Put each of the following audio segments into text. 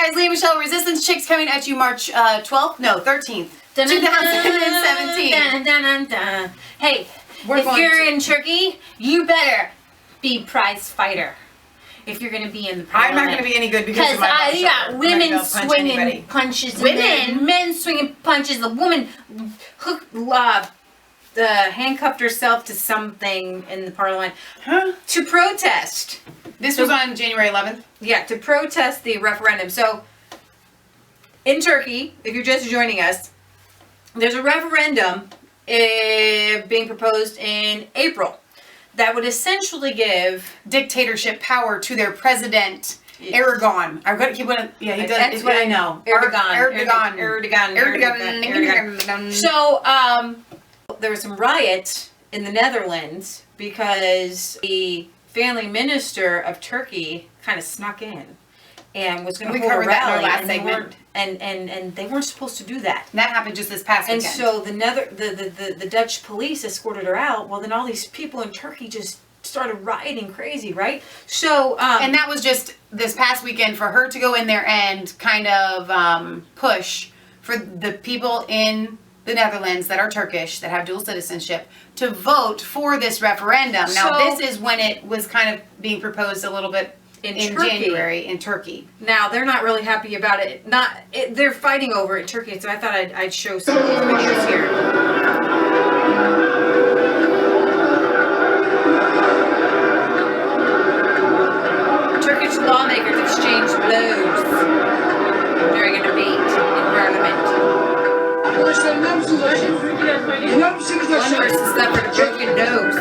guys, Leah Michelle, Resistance Chicks coming at you March 12th? No, 13th. 2017. Hey, if you're in Turkey, you better be prize fighter. If you're going to be in the parliament. I'm not going to be any good because of my you got women swinging punches. Men swinging punches. The woman handcuffed herself to something in the parliament to protest. This was on January 11th? Yeah, to protest the referendum. So, in Turkey, if you're just joining us, there's a referendum being proposed in April that would essentially give dictatorship power to their president, Erdogan. I've got to keep one. Yeah, he does. That's what I know. Erdogan. So, there was some riots in the Netherlands because the family minister of Turkey kind of snuck in and was going to hold a rally, and they weren't supposed to do that. And that happened just this past weekend. And so the Dutch police escorted her out. Well, then all these people in Turkey just started rioting crazy, right? So and that was just this past weekend for her to go in there and kind of push for the people in the Netherlands that are Turkish, that have dual citizenship, to vote for this referendum. Now, this is when it was kind of being proposed a little bit in January in Turkey. Now, they're not really happy about it. They're fighting over it in Turkey, so I thought I'd show some of these videos here. Turkish lawmakers exchanged blows during a debate in Parliament. One person suffered a broken nose. The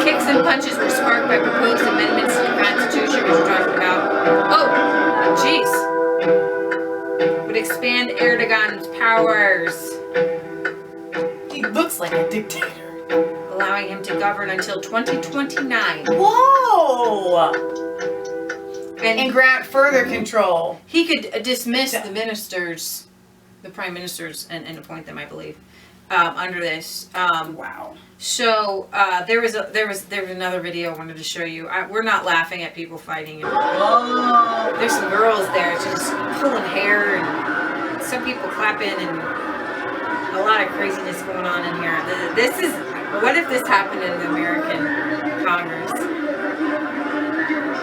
kicks and punches were sparked by proposed amendments to the Constitution, which we're talking about. Oh, jeez. Would expand Erdogan's powers. He looks like a dictator. Allowing him to govern until 2029. Whoa! And grant further control. He could dismiss the ministers, the prime ministers, and appoint them, I believe, under this. Wow. So there was another video I wanted to show you. We're not laughing at people fighting. There's some girls there just pulling hair, and some people clapping, and a lot of craziness going on in here. This is, what if this happened in the American Congress?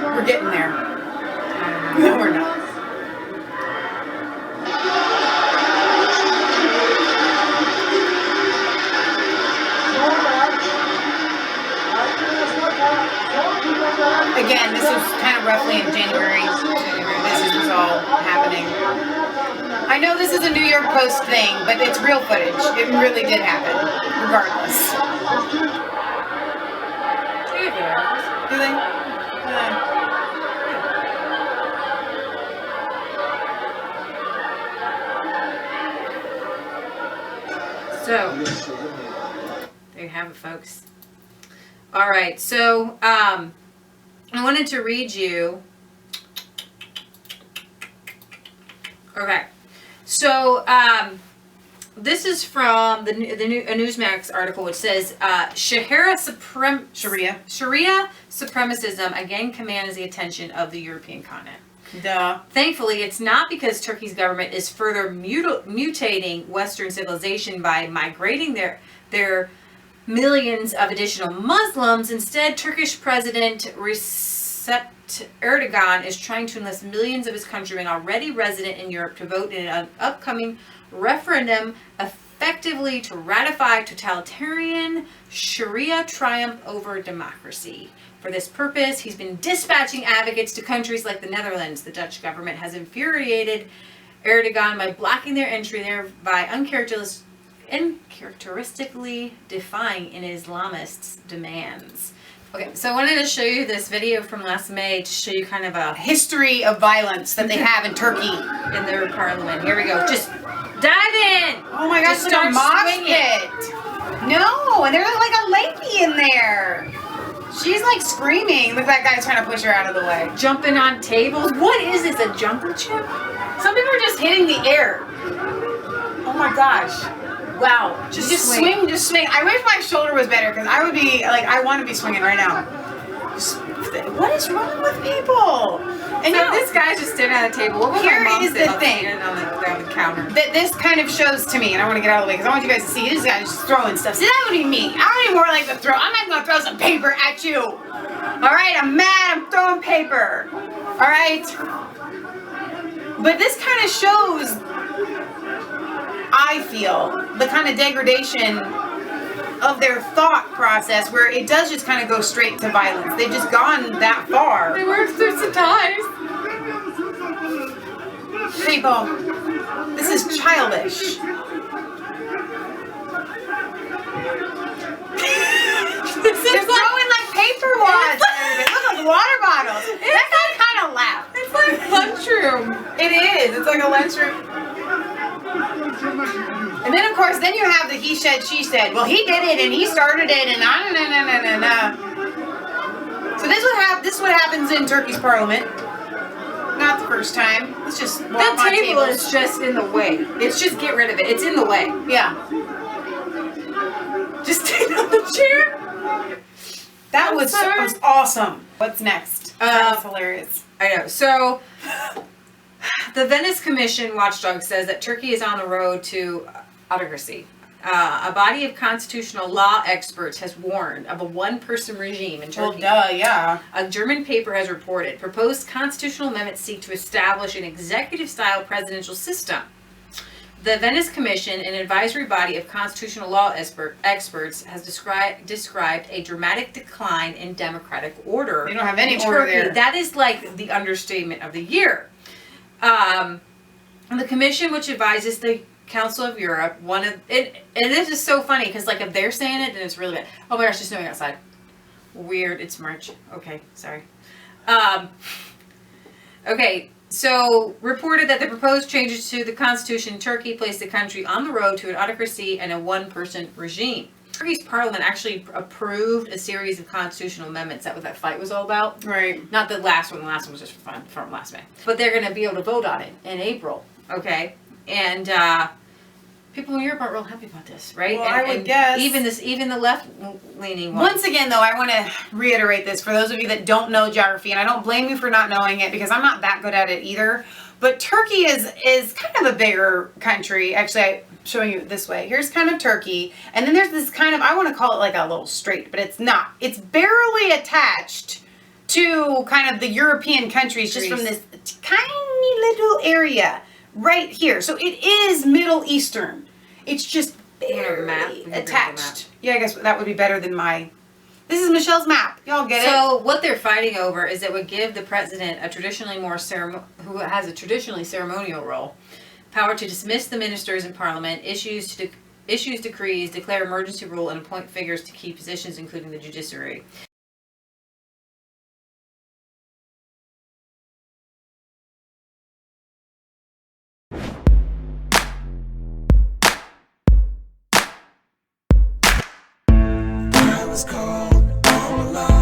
We're getting there. No, we're not. Again, this was kind of roughly in January. This was all happening. I know this is a New York Post thing, but it's real footage. It really did happen, regardless. Do they? So, there you have it, folks. All right, so I wanted to read you. Okay, so this is from a Newsmax article, which says Sharia supremacism again commands the attention of the European continent. Duh. Thankfully, it's not because Turkey's government is further mutating Western civilization by migrating their millions of additional Muslims. Instead, Turkish President Recep Erdogan is trying to enlist millions of his countrymen already resident in Europe to vote in an upcoming referendum effectively to ratify totalitarian Sharia triumph over democracy. For this purpose, he's been dispatching advocates to countries like the Netherlands. The Dutch government has infuriated Erdogan by blocking their entry there by uncharacteristically defying an Islamist's demands. Okay, so I wanted to show you this video from last May to show you kind of a history of violence that they have in Turkey. In their parliament. Here we go. Just dive in! Oh my gosh, like a mosh pit. No, and there's like a lady in there. She's like screaming. Look, that guy's trying to push her out of the way. Jumping on tables. What is this, a jungle gym? Some people are just hitting the air. Oh my gosh. Wow. Just swing. I wish my shoulder was better because I would be like, I want to be swinging right now. Just What is wrong with people? And So this guy's just standing at a table. What would Here my mom is say the about thing. standing on the counter? that this kind of shows to me, and I want to get out of the way because I want you guys to see. This guy's just throwing stuff. See, that would be me. I don't even more like to throw. I'm not going to throw some paper at you. All right, I'm mad. I'm throwing paper. All right. But this kind of shows, I feel, the kind of degradation of their thought process where it does just kind of go straight to violence. They've just gone that far. They work through some ties. People, this is childish. They're throwing like paper wads and everything. Look, like water bottles. That guy kind of laughed. It's like lunchroom. It is. It's like a lunchroom. And then, of course, then you have the he said, she said. Well, he did it and he started it and So this is what happens in Turkey's parliament. Not the first time. Let's just walk That on table tables. is just in the way. It's just get rid of it. It's in the way. Yeah. Just take on the chair. That was awesome. What's next? That was hilarious. I know. So, the Venice Commission watchdog says that Turkey is on the road to autocracy. A body of constitutional law experts has warned of a one-person regime in Turkey. Well, duh, yeah. A German paper has reported proposed constitutional amendments seek to establish an executive-style presidential system. The Venice Commission, an advisory body of constitutional law experts, has described a dramatic decline in democratic order. They don't have any in order Turkey. there. That is like the understatement of the year. The commission, which advises the Council of Europe, and this is so funny because like if they're saying it, then it's really bad. Oh my gosh, it's snowing outside. Weird. It's March. Okay, sorry. Okay. So, reported that the proposed changes to the constitution in Turkey place the country on the road to an autocracy and a one-person regime. Turkey's parliament actually approved a series of constitutional amendments. That what that fight was all about. Right. Not the last one. The last one was just for fun from last May. But they're going to be able to vote on it in April. Okay, and people in Europe aren't real happy about this, right? Well, and, I would guess. Even the left-leaning ones. Once again, though, I want to reiterate this for those of you that don't know geography, and I don't blame you for not knowing it because I'm not that good at it either. But Turkey is kind of a bigger country. Actually, I'm showing you it this way. Here's kind of Turkey, and then there's this kind of, I want to call it like a little strait, but it's not. It's barely attached to kind of the European countries just from this tiny little area right here. So it is Middle Eastern. It's just barely attached. Yeah, I guess that would be better than my... This is Michelle's map. Y'all get it? So what they're fighting over is it would give the president a traditionally who has a traditionally ceremonial role, power to dismiss the ministers in parliament, issues decrees, declare emergency rule, and appoint figures to key positions, including the judiciary. I was cold all alone.